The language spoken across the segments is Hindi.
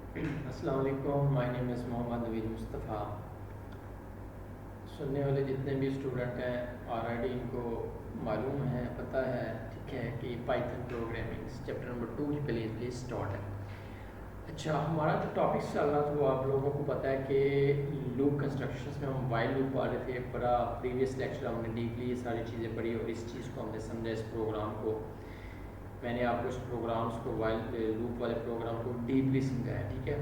अस्सलाम वालेकुम, my name is Mohammad Naveed Mustafa. सुनने वाले जितने भी स्टूडेंट हैं ऑलरेडी इनको मालूम है, पता है, ठीक है, कि पाइथन प्रोग्रामिंग चैप्टर नंबर 2 की प्लीज़ स्टार्ट है। अच्छा, हमारा जो टॉपिक चल रहा था वो आप लोगों को पता है कि लूप कंस्ट्रक्शंस में हम वाइल लूप पढ़ रहे थे। बड़ा प्रीवियस लेक्चर हमने डीपली ये सारी चीज़ें पढ़ी और इस चीज़ को हमने समझा। इस प्रोग्राम को मैंने आपको इस प्रोग्राम्स को वाइल लूप वाले प्रोग्राम को डीपली समझाया, ठीक है।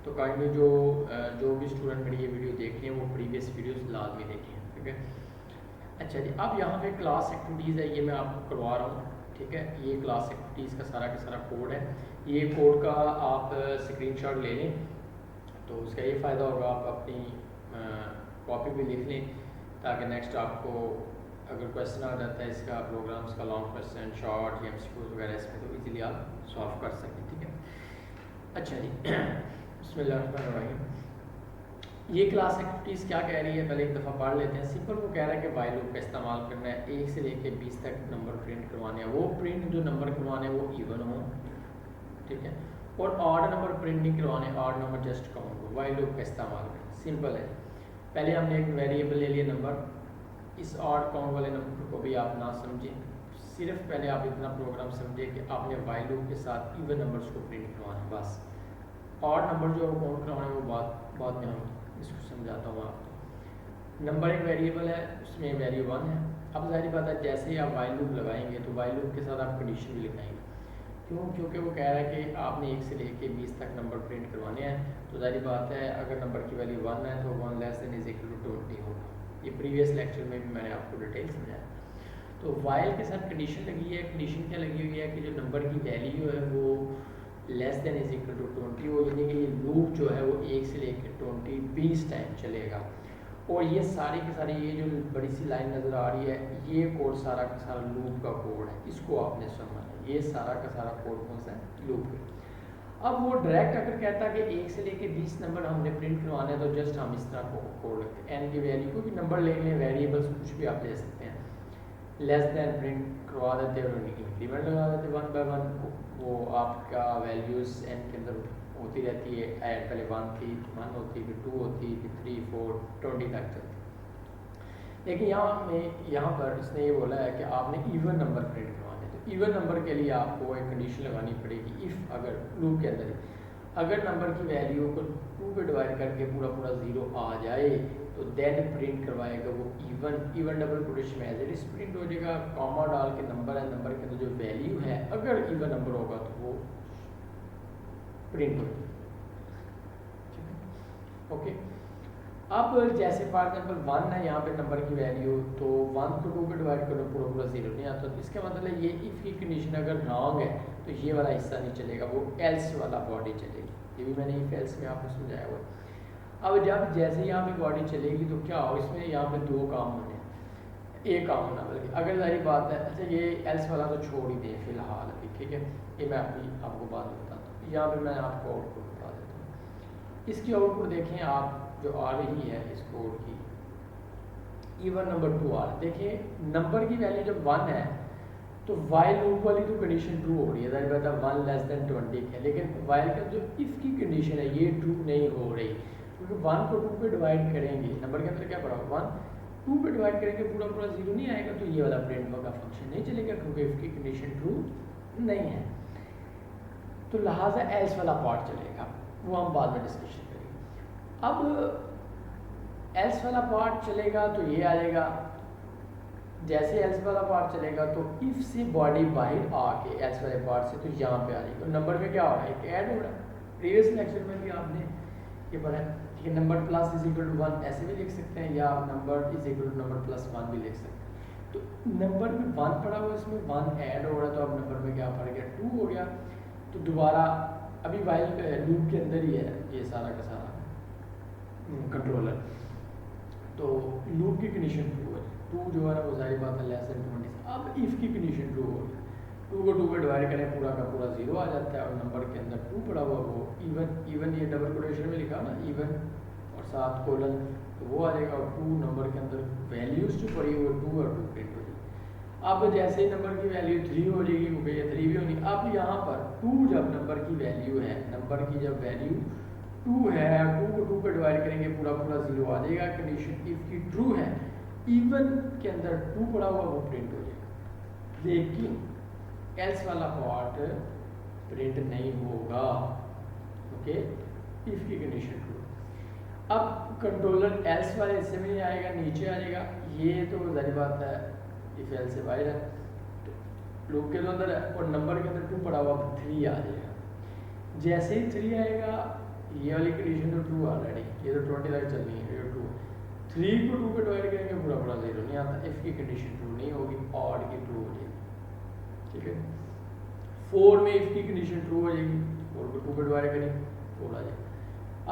तो काइंडली जो भी स्टूडेंट मेरी ये वीडियो देख रहे हैं वो प्रीवियस वीडियोस लाजमी देखें, ठीक है। अच्छा जी, अब यहाँ पे क्लास एक्टिविटीज़ है, ये मैं आपको करवा रहा हूँ, ठीक है। ये क्लास एक्टिविटीज़ का सारा कोड है। ये कोड का आप स्क्रीनशॉट ले लें तो उसका ये फ़ायदा होगा, आप अपनी कॉपी भी लिख लें ताकि नेक्स्ट आपको अगर क्वेश्चन आ जाता है इसका प्रोग्राम्स का लॉन्ग क्वेश्चन शॉर्ट या एमसीक्यूज वगैरह इसमें तो इजीली आप सॉल्व कर सकें, ठीक है। अच्छा जी बिस्मिल्लाहिर्रहमानिर्रहीम। ये क्लास एक्टिविटीज़ क्या कह रही है पहले एक दफ़ा पढ़ लेते हैं। सिंपल वो कह रहा है कि वाइल लूप का इस्तेमाल करना है, 1 से लेके 20 तक नंबर प्रिंट करवाने हैं। वो प्रिंट जो नंबर करवाने हैं वो इवन हो, ठीक है, और ऑड नंबर प्रिंट नहीं करवाने, ऑड नंबर जस्ट काउंट हो। वाइल लूप का इस्तेमाल करें, सिंपल है। पहले हमने एक वेरिएबल ले लिया नंबर। इस ऑड काउंट वाले नंबर को भी आप ना समझें, सिर्फ पहले आप इतना प्रोग्राम समझें कि आपने वाइल लूप के साथ इवन नंबर्स को प्रिंट करवाना है बस। ऑड नंबर जो काउंट करवाना है वो बाद में हम इसको समझाता हूँ आपको। नंबर एक वेरिएबल है, उसमें वैल्यू 1 है। अब जाहिर बात है जैसे ही आप वाइल लूप लगाएंगे तो वाइल लूप के साथ आप कंडीशन भी लगाएंगे। क्यों? क्योंकि वो कह रहा है कि आपने 1 से लेके 20 तक नंबर प्रिंट करवाने हैं। तो जाहिर बात है अगर नंबर की वैल्यू 1 है तो 1 less than is equal to 20 होगा। ये प्रीवियस लेक्चर में भी मैंने आपको डिटेल समझाया। तो वाइल के साथ कंडीशन लगी है। कंडीशन क्या लगी हुई है कि जो नंबर की वैल्यू है वो less than is equal to 20 हो, यानी कि ये लूप जो है वो 1 से लेकर 20 टाइम चलेगा। और ये सारी की सारी ये जो बड़ी सी लाइन नज़र आ रही है ये कोड सारा का सारा लूप का कोड है, इसको आपने सुनना है। ये सारा का सारा कोड कौन सा है? लूप का। अब वो डायरेक्ट अगर कहता है कि 1 से लेके 20 नंबर हमने प्रिंट करवाने हैं तो जस्ट हम इस तरह को कोड रखते हैं। एन की वैल्यू कोई भी नंबर ले लें, वेरिएबल्स कुछ भी आप ले सकते हैं। लेस देन प्रिंट करवा देते हैं और उनकी इंक्रीमेंट लगा देते हैं 1 बाय 1। वो आपका वैल्यूज़ एन के अंदर होती रहती है। ऐड पहले 1 थी, 1 होती, फिर 2 होती, फिर 3, 4, 20 तक चलती। लेकिन यहाँ पर इसने ये बोला है कि आपने इवन नंबर प्रिंट करवाने। तो इवन नंबर के लिए आपको एक कंडीशन लगानी पड़ेगी। इफ़ अगर लूप के अंदर अगर नंबर की वैल्यू को 2 पे डिवाइड करके पूरा पूरा 0 आ जाए तो देन प्रिंट करवाएगा वो इवन डबल कोटेशन में एज इट इज प्रिंट हो जाएगा। कॉमा डाल के नंबर है, नंबर के अंदर जो वैल्यू है अगर इवन नंबर होगा तो वो प्रिंट हो जाएगा, ठीक है। ओके, अब जैसे फॉर एग्जाम्पल 1 है यहाँ पे नंबर की वैल्यू, तो 1 को 2 पे डिवाइड करो पूरा पूरा 0 नहीं आता। तो इसका मतलब ये इफ़ की कंडीशन अगर रॉन्ग है तो ये वाला हिस्सा नहीं चलेगा, वो एल्स वाला बॉडी चलेगी। ये भी मैंने इफ एल्स में आपको समझाया हुआ है। अब जब जैसे यहाँ पे बॉडी चलेगी तो क्या हो, इसमें यहाँ पे 2 काम होने, एक काम होना बल्कि। अगर सारी बात है, अच्छा ये एल्स वाला तो छोड़ ही दें फिलहाल अभी, ठीक है, ये मैं आपको बाद में बताता हूँ। यहाँ पे मैं आपको आउटपुट बता देता हूँ। इसकी आउटपुट देखें आप जो आ रही है इस कोड की, इवन नंबर 2 आ रहा है। देखिए नंबर की वैल्यू जब 1 है तो वाइल लूप वाली तो कंडीशन ट्रू हो रही है, दैट बेटा 1 लेस देन 20 है। लेकिन वाइल का जो इफ़ की कंडीशन है ये ट्रू नहीं हो रही, क्योंकि 1 को 2 पे डिवाइड करेंगे, नंबर के अंदर क्या पड़ा 1, 2 पे डिवाइड करेंगे पूरा पूरा 0 नहीं आएगा, तो ये वाला प्रिंट का फंक्शन नहीं चलेगा क्योंकि इफ़ की कंडीशन ट्रू नहीं है। तो लिहाजा एल्स वाला पार्ट चलेगा, वो हम बाद में डिस्कशन करेंगे। अब एल्स वाला पार्ट चलेगा तो ये आ जाएगा। जैसे एल्स वाला पार्ट चलेगा तो इफ से बॉडी बाहर आके एल्स वाले पार्ट से तो यहाँ पे आ जाएगी। तो नंबर में क्या हो रहा है, एक ऐड हो रहा है। प्रीवियस लेक्चर में भी आपने ये पढ़ा है कि number plus is equal to 1 ऐसे भी लिख सकते हैं, या number is equal to number plus 1 भी लिख सकते हैं। तो नंबर में 1 पड़ा हुआ, इसमें 1 ऐड हो रहा है, तो अब नंबर में क्या पड़ गया 2 हो गया। तो दोबारा अभी वाइल लूप के अंदर ही है ये सारा का सारा कंट्रोलर। तो लूप की कंडीशन ट्रू है, 2 जो है वो सारी बात है लेस देन 20। अब इफ़ की कंडीशन ट्रू हो, 2 को 2 पे डिवाइड करें पूरा का पूरा 0 आ जाता है, और नंबर के अंदर 2 पड़ा हुआ वो इवन ये डबल कोटेशन में लिखा ना इवन और साथ कोलन, तो वो आ जाएगा। और 2 नंबर के अंदर वैल्यूज जो पड़ी वो 2 और 2 प्रिंट हो जाएगी। अब जैसे ही नंबर की वैल्यू 3 हो जाएगी क्योंकि ये 3 भी होनी। अब यहाँ पर 2 जब नंबर की वैल्यू है, नंबर की जब वैल्यू 2 है, 2 को 2 पे डिवाइड करेंगे पूरा पूरा 0 आ जाएगा। कंडीशन इफ की ट्रू है, इवन के अंदर 2 पड़ा हुआ वो प्रिंट हो जाएगा, लेकिन एल्स वाला पार्ट प्रिंट नहीं होगा। ओके, इफ की कंडीशन ट्रू। अब कंट्रोलर एल्स वाले हिस्से में नहीं आएगा, नीचे आ जाएगा। ये तो जारी बात है, इफ एल्स से बाहर है, तो लूप के तो अंदर है और नंबर के अंदर 2 पड़ा हुआ 3 आ जाएगा। जैसे ही 3 आएगा, ये वाली कंडीशन तो ट्रू ऑलरेडी, ये तो 20 तक चलनी है, ये ट्रू। 3 को 2 पे डिवाइड करेंगे पूरा पूरा 0 नहीं आता, इफ की कंडीशन ट्रू नहीं होगी, ऑड की ट्रू हो जाएगी। ठीक है, 4 में इफ की कंडीशन ट्रू हो जाएगी, 4 को 2 पे डिवाइड करेंगे 4 आ जाएगा।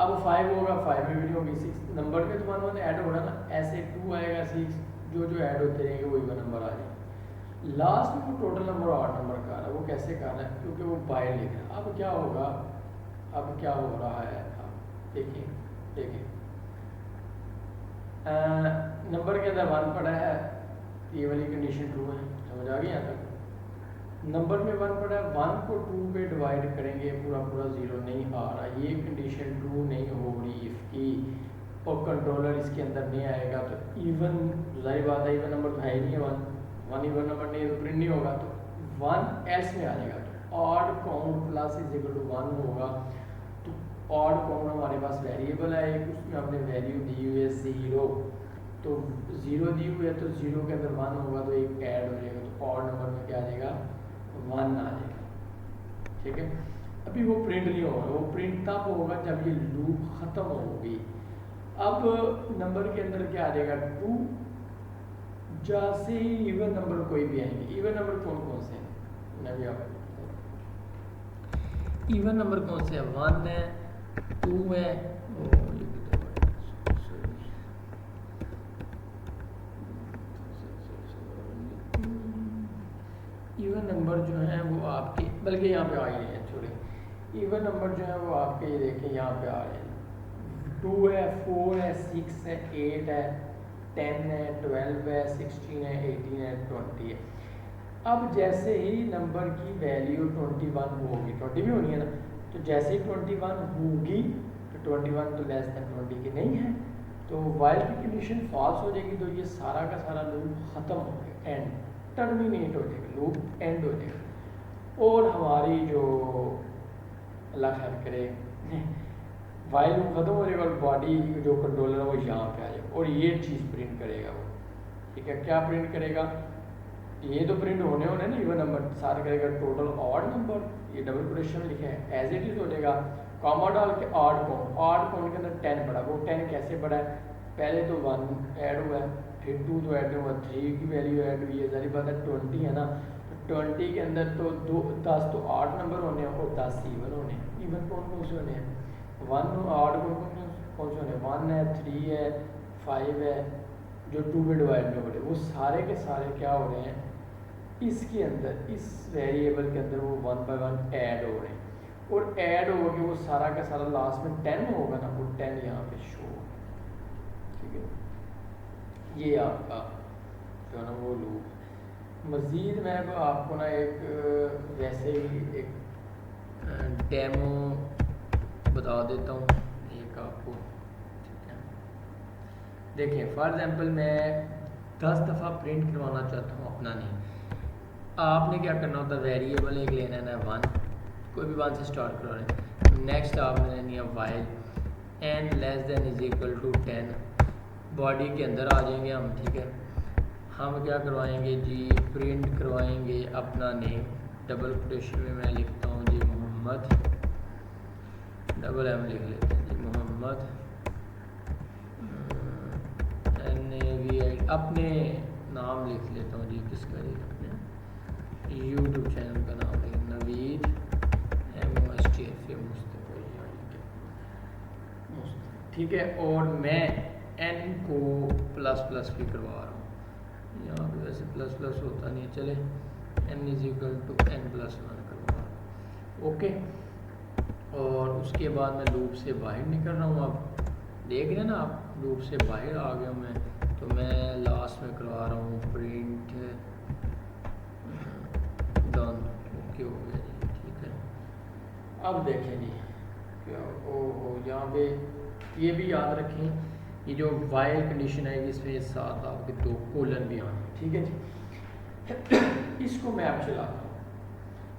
अब 5 होगा, 5 में भी नहीं होगी, 6 नंबर में तो 1 ऐड होगा ना, ऐसे 2 आएगा, 6 जो जो ऐड होते रहेंगे वही वो नंबर आ जाएगा। लास्ट में वो टोटल नंबर 8 नंबर का आ रहा है, वो कैसे कर रहा है, क्योंकि वो बाय लिख रहा है। अब क्या होगा, अब क्या हो रहा है, अब देखिए देखिए नंबर के अंदर 1 पड़ा है, ये वाली कंडीशन ट्रू है, समझ आ गई यहाँ तक। नंबर में 1 पड़ा है, 1 को 2 पे डिवाइड करेंगे पूरा पूरा 0 नहीं आ रहा, ये कंडीशन ट्रू नहीं हो रही इफ की, और कंट्रोलर इसके अंदर नहीं आएगा। तो इवन, जाहिर बात है, इवन नंबर तो है ही नहीं है, 1 इवन नंबर नहीं है तो प्रिंट नहीं होगा, तो 1 एल्स में आ जाएगा। तो odd count plus is equal to 1 होगा। तो ऑड काउंट हमारे पास वेरिएबल है एक, उसमें हमने वैल्यू दी हुई है 0, तो 0 दी हुई है, तो 0 के अंदर 1 होगा तो एक ऐड हो जाएगा, तो ऑड नंबर में क्या आ जाएगा, 1 आ जाएगा। ठीक है, अभी वो प्रिंट नहीं होगा, वो प्रिंट तब होगा जब ये लूप खत्म होगी। अब नंबर के अंदर क्या आ जाएगा, 2 जैसे ही इवन नंबर कोई भी आएंगे। इवन नंबर कौन कौन से हैं, मैं भी आपको इवन नंबर कौन से हैं, 1 है, 2 है, इवन नंबर जो है वो आपके, बल्कि यहाँ पे आ ही रहे हैं, छोड़े। इवन नंबर जो है वो आपके, ये देखें यहाँ पे आ रहे हैं, 2 है, 4 है, 6 है, 8 है, 10 है, 12 है, 16 है, 18 है, 20 है। अब जैसे ही नंबर की वैल्यू 21 होगी, 20 भी होनी है ना, तो जैसे ही 21 होगी, तो 21 तो लेस देन 20 की नहीं है, तो वाइल की कंडीशन फॉल्स हो जाएगी, तो ये सारा का सारा लूप खत्म हो गया, एंड टर्मिनेट हो जाएगा, लूप एंड हो जाएगा। और हमारी जो अल्लाह खैर करे वाइल लूप खत्म हो जाएगा और बॉडी जो कंट्रोलर है वो यहाँ पे आ जाएगा और ये चीज़ प्रिंट करेगा वो। ठीक है, क्या प्रिंट करेगा, ये तो प्रिंट होने ना इवन नंबर, सारा करेगा टोटल ऑड नंबर, ये डबल कोटेशन में लिखे हैं, एज इट इज हो जाएगा, कॉमा डाल के ऑड काउंट के अंदर 10 पड़ा, वो 10 कैसे पड़ा है, पहले तो 1 ऐड हुआ है, फिर 2 तो ऐड हुआ, 3 की वैल्यू ऐड हुई है, सारी बात है 20 है ना, तो 20 के अंदर तो 10 तो ऑड नंबर होने हैं और 10 इवन होने हैं। इवन कौन कौन से होने हैं, 1 ऑड कौन से होने हैं, 1 है, 3 है, 5 है, जो 2 में डिवाइड में हो रहे, वो सारे के सारे क्या हो रहे हैं, इसके अंदर, इस वेरिएबल के अंदर वो 1 बाय 1 ऐड हो रहे हैं, और ऐड हो के वो सारा का सारा लास्ट में 10 होगा ना, वो 10 यहाँ पे शो होगा। ठीक है, ये आपका जो है ना वो लूप। मज़ीद मैं आपको ना एक वैसे ही एक डेमो बता देता हूँ एक आपको। ठीक है, देखिए फॉर एग्जांपल मैं 10 दफ़ा प्रिंट करवाना चाहता हूँ अपना नेम। आपने क्या करना होता है, वेरिएबल एक लेना है 1, कोई भी 1 से स्टार्ट करो रहे हैं। नेक्स्ट आपने लेनी है while n less than is equal to 10, body के अंदर आ जाएंगे हम। ठीक है, हम क्या करवाएंगे जी, प्रिंट करवाएंगे अपना नेम, डबल कोटेशन में मैं लिखता हूँ जी मोहम्मद, डबल m लिख लेते हैं जी मोहम्मद, NAVI, अपने नाम लिख लेता हूँ जी, किसका जी, अपने यूट्यूब चैनल का नाम है नवीद MOSTFA मुस्तफ़ा। ठीक है, और मैं n को प्लस प्लस भी करवा रहा हूँ, यहाँ पे वैसे प्लस प्लस होता नहीं है, चले n is equal to n+1 करवा रहा हूँ। ओके, और उसके बाद मैं लूप से बाहर निकल रहा हूँ। आप देख रहे हैं ना, आप लूप से बाहर आ गया मैं, तो मैं लास्ट में करवा रहा हूँ प्रिंट डन, ओके हो गया जी, ठीक है। अब देखें जी क्या, ओ यहाँ पे ये भी याद रखें, ये जो वाइल कंडीशन है इसमें साथ आपके दो कोलन भी आने, ठीक है जी। इसको मैं अब चलाता हूँ,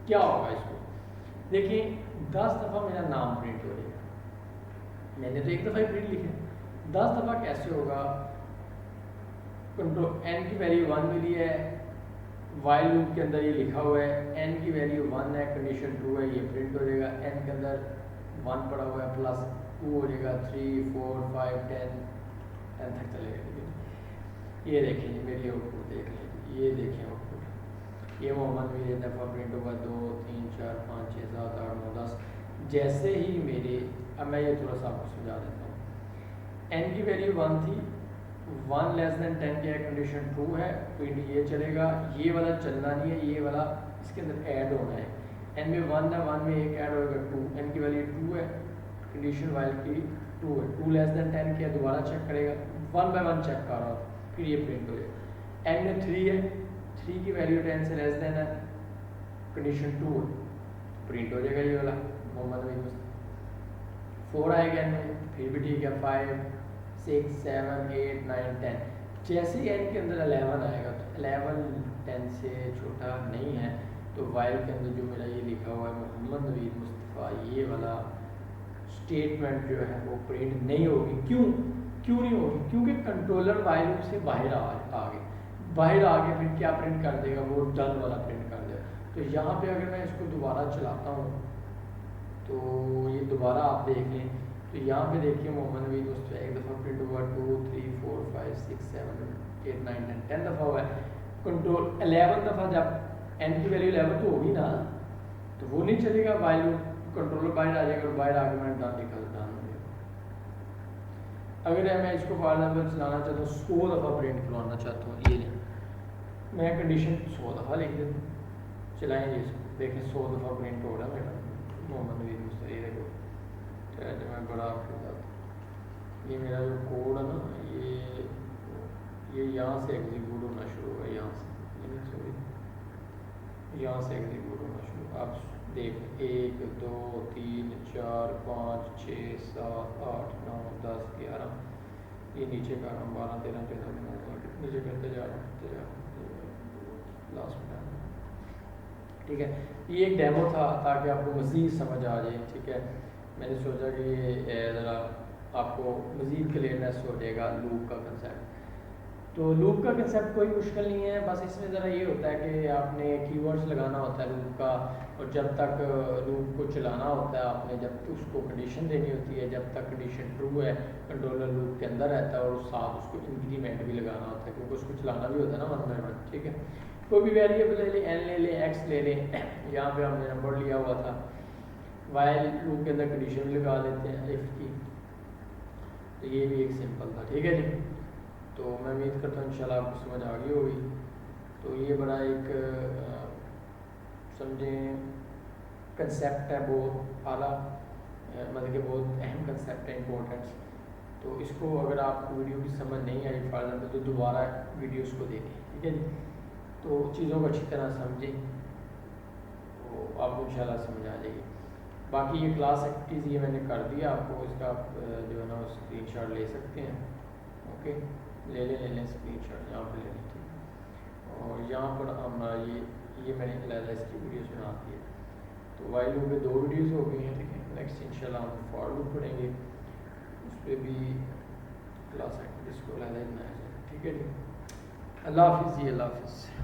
क्या होगा इसको देखिए, 10 दफ़ा मेरा नाम प्रिंट हो जाएगा, मैंने तो एक दफ़ा ही प्रिंट लिखा, 10 दफ़ा कैसे होगा, कंट्रोल एन की वैल्यू 1 मिली है, वाइल लूप के अंदर ये लिखा हुआ है, एन की वैल्यू 1 है, कंडीशन 2 है, ये प्रिंट हो जाएगा, एन के अंदर 1 पड़ा हुआ है प्लस 2 हो जाएगा, 3 4 5 10 तक चलेगा, ठीक है। ये देखें मेरी आउटपुट देख लें, ये देखें आउटपुट, ये मोहम्मद मेरे दफ़ा प्रिंट होगा 2 3 4 5 6 7 8 9 10। जैसे ही मेरे, अब मैं ये थोड़ा सा आपको समझा देता हूँ, एन की वैल्यू 1 थी, 1 लेस देन 10 की कंडीशन 2 है, प्रिंट ये चलेगा, ये वाला चलना नहीं है, ये वाला इसके अंदर ऐड होना है, एन में 1 है, 1 में एक ऐड होगा 2, एन की वैल्यू 2 है, कंडीशन वाइल की 2 है, 2 लेस देन 10 किया, दोबारा चेक करेगा, 1 बाय 1 चेक कर रहा था, फिर ये प्रिंट हो जाएगा, एन में 3 है, 3 की वैल्यू 10 से लेस देन है, कंडीशन 2 है, प्रिंट हो जाएगा ये वाला मोहम्मद में 4 आएगा एन में, फिर भी ठीक है, 5 6 7 8 9 10। जैसे ही एन के अंदर 11 आएगा, तो 11 10 से छोटा नहीं है, तो वाइल के अंदर जो मेरा ये लिखा हुआ है मोहम्मद नवीद मुस्तफ़ा, ये वाला स्टेटमेंट जो है वो प्रिंट नहीं होगी। क्यों नहीं होगी? क्योंकि कंट्रोलर वाइल लूप से बाहर आ गए, बाहर आ गए, फिर क्या प्रिंट कर देगा, वो डन वाला प्रिंट कर देगा। तो यहाँ पे अगर मैं इसको दोबारा चलाता हूँ, तो ये दोबारा आप देख लें, तो यहाँ पे देखिए मोहम्मद नवीद मुस्तफ़ा एक दफ़ा प्रिंट हुआ, 2 3 4 5 6 7 8 9 10 दफ़ा हुआ है, कंट्रोल 11 दफ़ा जब एन की वैल्यू 11 तो होगी ना, तो वो नहीं चलेगा, वाइल लूप कंट्रोलर बाहर आ जाएगा, और बाहर आके मैंने डन लिखा तो डन हो गया। अगर मैं इसको फॉर एग्जाम्पल चलाना चाहता हूँ, 100 दफ़ा प्रिंट करवाना चाहता हूँ, ये मैं कंडीशन 100 दफ़ा लिख देता हूँ, चलाएँगे इसको, देखें 100 दफ़ा प्रिंट हो रहा है मेरा मोहम्मद नवीद मुस्तफ़ा, ये देखो जो मैं बड़ा आपके साथ, ये मेरा जो कोड है ना, ये यहाँ से एग्जीक्यूट होना शुरू होगा, यहाँ से सॉरी, यहाँ से एग्जीक्यूट होना शुरू। आप देख 1 2 3 4 5 6 7 8 9 10 11, ये नीचे का हम 12 13 14 नीचे करते जा रहे हैं लास्ट में, ठीक है। ये एक डेमो था ताकि आपको मज़ीद समझ आ जाए, ठीक है। मैंने सोचा कि ये ज़रा आपको मज़ीद क्लियरनेस हो जाएगा लूप का कंसेप्ट। तो लूप का कंसेप्ट कोई मुश्किल नहीं है, बस इसमें ज़रा ये होता है कि आपने कीवर्ड्स लगाना होता है लूप का, और जब तक लूप को चलाना होता है आपने, जब उसको कंडीशन देनी होती है, जब तक कंडीशन ट्रू है कंट्रोलर लूप के अंदर रहता है, और साथ उसको इंक्रीमेंट भी लगाना होता है, क्योंकि उसको चलाना भी होता है ना 1 बाय 1, ठीक है। कोई भी वेरिएबल ले लें, एन ले लें, एक्स ले लें, यहाँ पे हमने नंबर लिया हुआ था, वाइल लूप के अंदर कंडीशन भी लगा लेते हैं इफ़ की, तो ये भी एक सिंपल था, ठीक है जी। तो मैं उम्मीद करता हूँ इंशाल्लाह आपको समझ आ गई होगी। तो ये बड़ा एक समझें कंसेप्ट है, बहुत आला, मतलब कि बहुत अहम कंसेप्ट है, इम्पोर्टेंस। तो इसको अगर आपको वीडियो की समझ नहीं आई फॉर एग्जाम्पल, तो दोबारा वीडियोस को देखें, ठीक है जी। तो चीज़ों को अच्छी तरह समझें, तो आपको इंशाल्लाह समझ आ जाएगी। बाकी ये क्लास एक्टिविटीज़ ये मैंने कर दिया आपको, इसका आप जो है ना स्क्रीनशॉट ले सकते हैं, ओके, ले लें स्क्रीनशॉट, यहाँ पर ले लें, ठीक है। और यहाँ पर हमारा ये मैंने अलग इसकी वीडियोस बना दी है। तो वाइल लूप में 2 वीडियोस हो गई हैं, ठीक है। नेक्स्ट इंशाल्लाह हम फॉर लूप पढ़ेंगे, उस पर भी क्लास एक्टिविटीज़ को अलग बनाया जाए, ठीक है जी। अल्लाह हाफिज़ जी, अल्लाह हाफिज़।